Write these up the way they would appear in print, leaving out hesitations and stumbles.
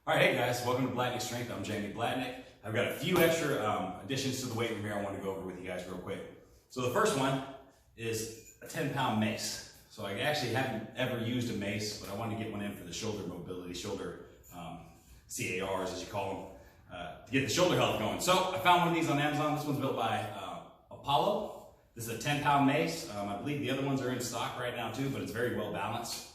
All right, hey guys, welcome to Blatnick Strength. I'm Jamie Blatnick. I've got a few extra additions to the weight room here I want to go over with you guys real quick. So the first one is a 10-pound mace. So I actually haven't ever used a mace, but I wanted to get one in for the shoulder mobility, shoulder CARs as you call them, to get the shoulder health going. So I found one of these on Amazon. This one's built by Apollo. This is a 10-pound mace. I believe the other ones are in stock right now too, but it's very well balanced.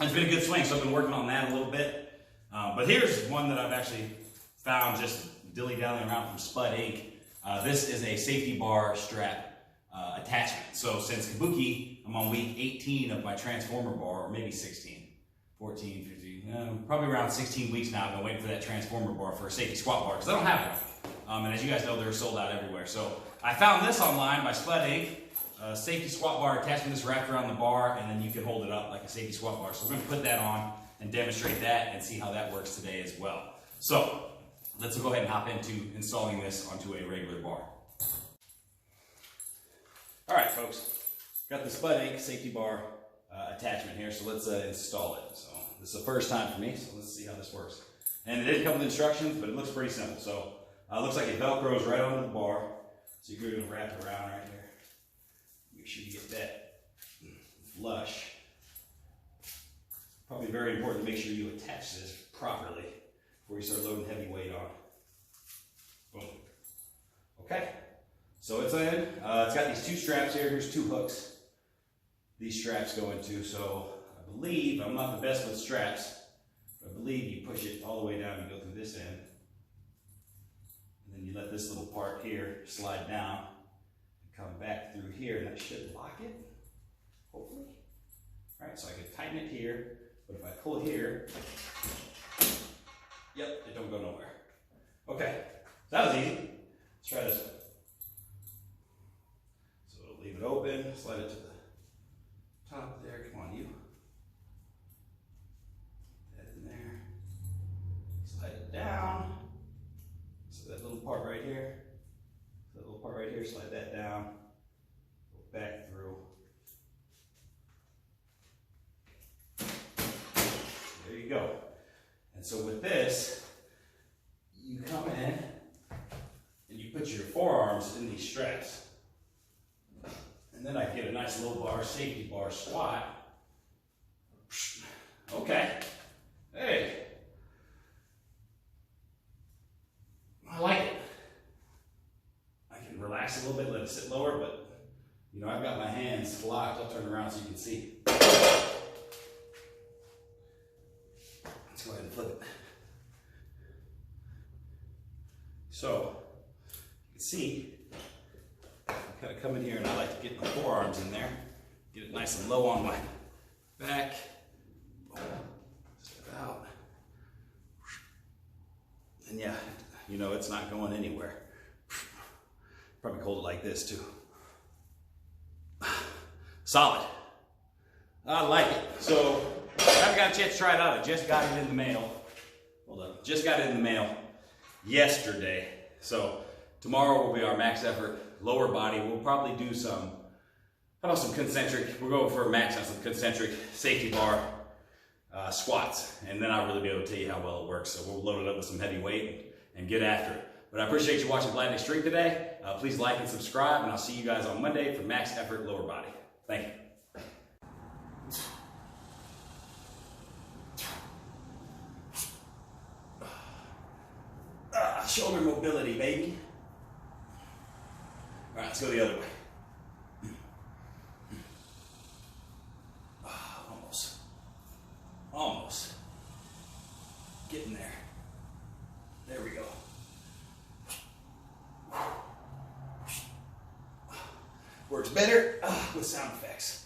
It's been a good swing, so I've been working on that a little bit. But here's one that I've actually found just dilly-dallying around from Spud Inc. This is a safety bar strap attachment. So since Kabuki, I'm on week 18 of my transformer bar, or maybe 16, 14, 15, probably around 16 weeks now. I've been waiting for that transformer bar for a safety squat bar because I don't have one. And as you guys know, they're sold out everywhere. So I found this online by Spud Inc. Safety squat bar attachment that's wrapped around the bar, and then you can hold it up like a safety squat bar. So we're going to put that on and demonstrate that and see how that works today as well. So let's go ahead and hop into installing this onto a regular bar. All right, folks, got the Spud Inc. safety bar attachment here, so let's install it. So this is the first time for me, so let's see how this works. And it didn't come with instructions, but it looks pretty simple. So it looks like it velcros right onto the bar. So you're going to wrap it around right here. Make sure you get that flush. Probably very important to make sure you attach this properly before you start loading heavy weight on. Boom. Okay, so it's in. It's got these two straps here. Here's two hooks these straps go into. So I believe, I'm not the best with straps, but I believe you push it all the way down and go through this end. And then you let this little part here slide down and come back through here, and that should lock it, hopefully. All right, so I can tighten it here. But if I pull here, yep, it don't go nowhere. Okay, that was easy. Let's try this one. So it'll leave it open, slide it to the top there. Come on, you. Put that in there. Slide it down. So that little part right here, slide that down. Go back through. There you go. And so with this, you come in and you put your forearms in these straps. And then I get a nice low bar, safety bar squat. Okay. Hey. I like it. I can relax a little bit, let it sit lower, but you know, I've got my hands locked. I'll turn around so you can see. Let's go ahead and flip it. So, you can see, I kind of come in here and I like to get my forearms in there, get it nice and low on my back, step out, and yeah, you know, it's not going anywhere. Probably hold it like this too. Solid. I like it. So, I haven't got a chance to try it out. I just got it in the mail. Hold on. Just got it in the mail yesterday. So tomorrow will be our max effort lower body. We'll probably do some concentric. We'll go for a max on some concentric safety bar squats. And then I'll really be able to tell you how well it works. So we'll load it up with some heavy weight and get after it. But I appreciate you watching Blatnick Strength today. Please like and subscribe. And I'll see you guys on Monday for max effort lower body. Thank you. Shoulder mobility, baby. All right, let's go the other way. Almost. Getting there. There we go. Works better with sound effects.